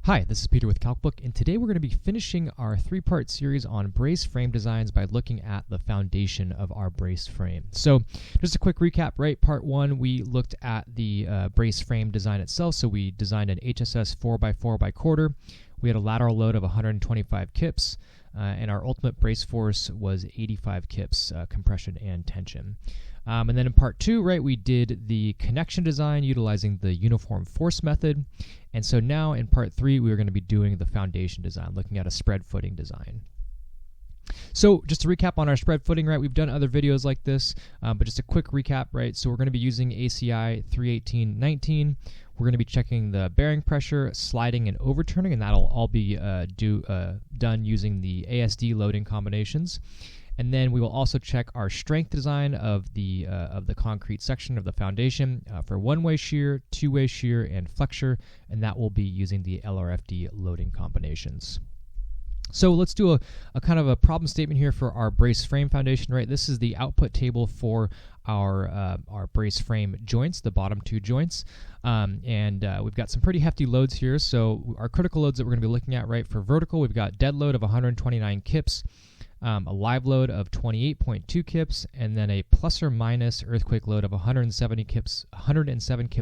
Hi, this is Peter with CalcBook, and today we're going to be finishing our three-part series on brace frame designs by looking at the foundation of our brace frame. So just a quick recap, right? Part 1, we looked at the brace frame design itself. So we designed an HSS 4x4 quarter. We had a lateral load of 125 kips, and our ultimate brace force was 85 kips, compression and tension. And then in part 2, right, we did the connection design utilizing the uniform force method. And so now in part 3, we're going to be doing the foundation design, looking at a spread footing design. So just to recap on our spread footing, right, we've done other videos like this, but just a quick recap, right? So we're going to be using ACI 31819. We're going to be checking the bearing pressure, sliding, and overturning, and that'll all be done using the ASD loading combinations. And then we will also check our strength design of the concrete section of the foundation for one-way shear, two-way shear, and flexure, and that will be using the LRFD loading combinations. So let's do a kind of a problem statement here for our brace frame foundation, right? This is the output table for our brace frame joints, the bottom two joints, and we've got some pretty hefty loads here. So our critical loads that we're going to be looking at, right, for vertical, we've got dead load of 129 kips, a live load of 28.2 kips, and then a plus or minus earthquake load of 107 kips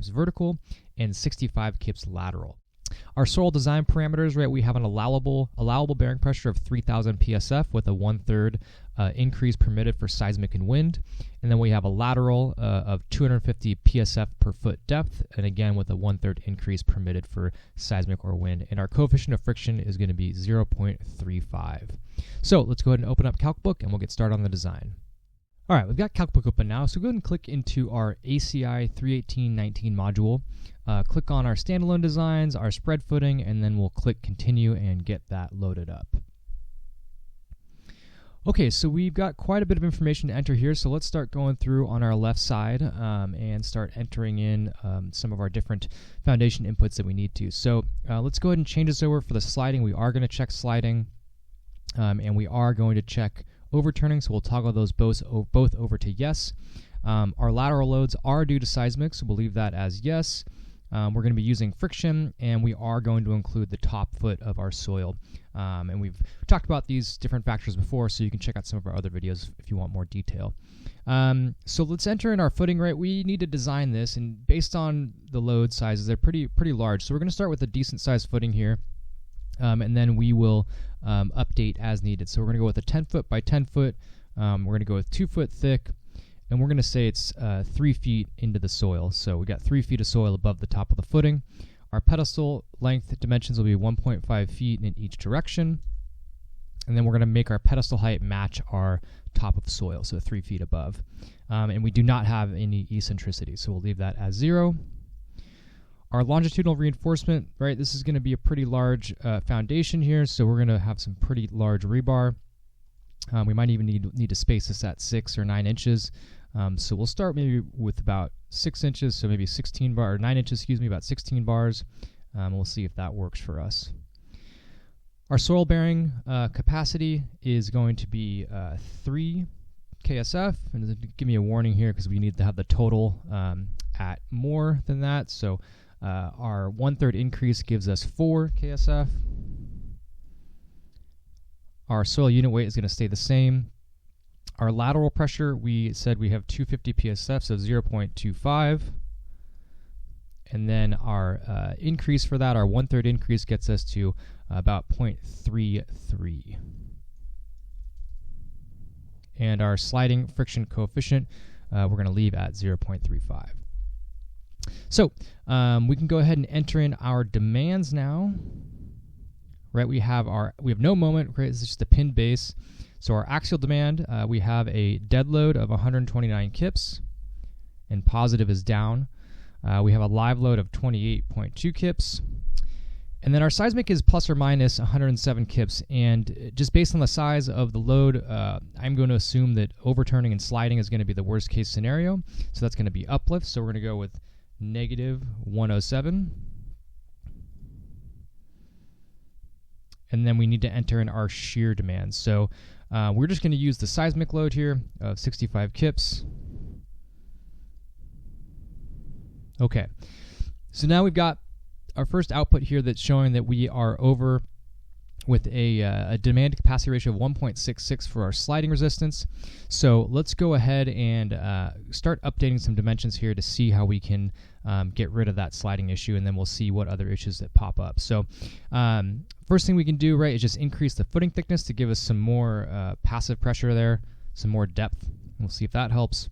vertical and 65 kips lateral. Our soil design parameters, right, we have an allowable bearing pressure of 3,000 psf with a 1/3 increase permitted for seismic and wind. And then we have a lateral of 250 psf per foot depth, and again with a 1/3 increase permitted for seismic or wind. And our coefficient of friction is going to be 0.35. So let's go ahead and open up CalcBook and we'll get started on the design. All right, we've got CalcBook open now, so go ahead and click into our ACI 31819 module. Click on our standalone designs, our spread footing, and then we'll click continue and get that loaded up. Okay, so we've got quite a bit of information to enter here, so let's start going through on our left side and start entering in some of our different foundation inputs that we need to. So let's go ahead and change this over for the sliding. We are going to check sliding, and we are going to check overturning, so we'll toggle those both over to yes. Our lateral loads are due to seismic, so we'll leave that as yes. We're going to be using friction, and we are going to include the top foot of our soil. And we've talked about these different factors before, so you can check out some of our other videos if you want more detail. So let's enter in our footing, right? We need to design this, and based on the load sizes, they're pretty large. So we're going to start with a decent sized footing here, and then we will update as needed. So we're going to go with a 10 foot by 10 foot. We're going to go with 2 foot thick. And we're going to say it's 3 feet into the soil. So we got 3 feet of soil above the top of the footing. Our pedestal length dimensions will be 1.5 feet in each direction. And then we're going to make our pedestal height match our top of soil, so 3 feet above. And we do not have any eccentricity, so we'll leave that as 0. Our longitudinal reinforcement, right, this is going to be a pretty large foundation here, so we're going to have some pretty large rebar. We might even need to space this at 6 or 9 inches. So we'll start maybe with about 6 inches, so maybe 16 bar or 9 inches, excuse me, about 16 bars. We'll see if that works for us. Our soil bearing capacity is going to be 3 KSF, and give me a warning here because we need to have the total at more than that. So our 1/3 increase gives us 4 KSF. Our soil unit weight is going to stay the same. Our lateral pressure, we said we have 250 psf, so 0.25. And then our increase for that, our 1/3 increase gets us to about 0.33. And our sliding friction coefficient, we're going to leave at 0.35. So we can go ahead and enter in our demands now. Right, we have no moment, right? This is just a pinned base. So our axial demand, we have a dead load of 129 kips, and positive is down. We have a live load of 28.2 kips, and then our seismic is plus or minus 107 kips. And just based on the size of the load, I'm going to assume that overturning and sliding is going to be the worst case scenario. So that's going to be uplift. So we're going to go with negative 107. And then we need to enter in our shear demands. So we're just going to use the seismic load here of 65 kips. Okay, so now we've got first output here that's showing that we are over with a demand capacity ratio of 1.66 for our sliding resistance. So let's go ahead and start updating some dimensions here to see how we can get rid of that sliding issue, and then we'll see what other issues that pop up. So first thing we can do, right, is just increase the footing thickness to give us some more passive pressure there, some more depth. We'll see if that helps.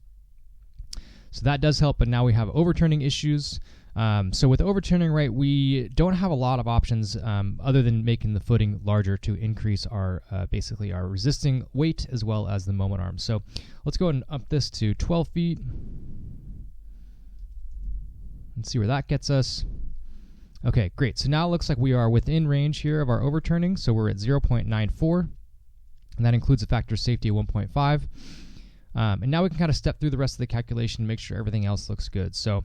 So that does help, but now we have overturning issues. So with overturning, right, we don't have a lot of options other than making the footing larger to increase our basically our resisting weight as well as the moment arm. So let's go ahead and up this to 12 feet and see where that gets us. Okay, great. So now it looks like we are within range here of our overturning. So we're at 0.94, and that includes a factor of safety of 1.5. And now we can kind of step through the rest of the calculation and make sure everything else looks good. So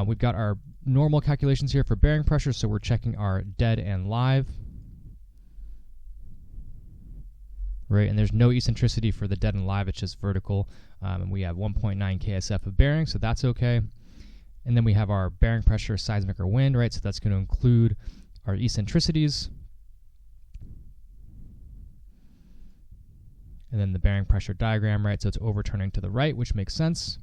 we've got our normal calculations here for bearing pressure, so we're checking our dead and live. Right, and there's no eccentricity for the dead and live, it's just vertical. And we have 1.9 KSF of bearing, so that's okay. And then we have our bearing pressure, seismic or wind, right? So that's going to include our eccentricities. And then the bearing pressure diagram, right? So it's overturning to the right, which makes sense.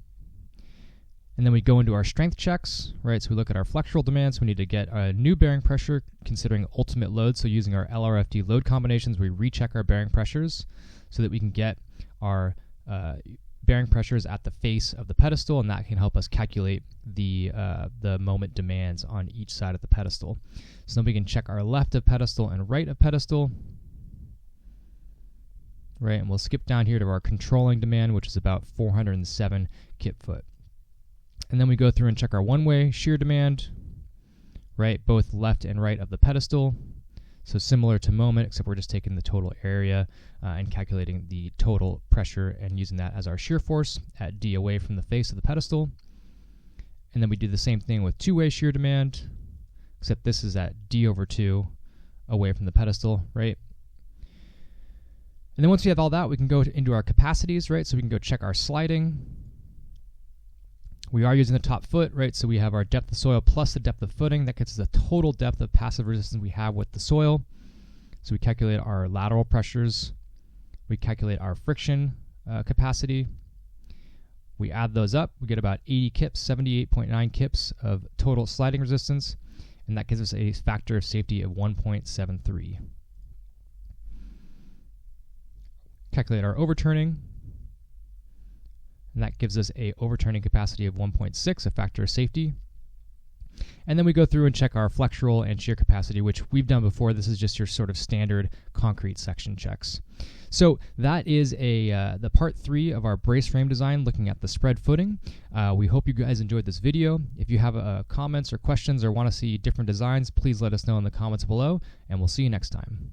And then we go into our strength checks, right? So we look at our flexural demands. We need to get a new bearing pressure considering ultimate load. So using our LRFD load combinations, we recheck our bearing pressures so that we can get our bearing pressures at the face of the pedestal, and that can help us calculate the moment demands on each side of the pedestal. So then we can check our left of pedestal and right of pedestal. Right, and we'll skip down here to our controlling demand, which is about 407 kip-foot. And then we go through and check our one-way shear demand, right, both left and right of the pedestal. So similar to moment, except we're just taking the total area and calculating the total pressure and using that as our shear force at D away from the face of the pedestal. And then we do the same thing with two-way shear demand, except this is at D over 2 away from the pedestal, right? And then once we have all that, we can go into our capacities, right? So we can go check our sliding. We are using the top foot, right? So we have our depth of soil plus the depth of footing. That gets us the total depth of passive resistance we have with the soil. So we calculate our lateral pressures. We calculate our friction capacity. We add those up. We get about 80 kips, 78.9 kips of total sliding resistance. And that gives us a factor of safety of 1.73. Calculate our overturning, and that gives us a overturning capacity of 1.6, a factor of safety. And then we go through and check our flexural and shear capacity, which we've done before. This is just your sort of standard concrete section checks. So that is the part 3 of our brace frame design, looking at the spread footing. We hope you guys enjoyed this video. If you have comments or questions or want to see different designs, please let us know in the comments below, and we'll see you next time.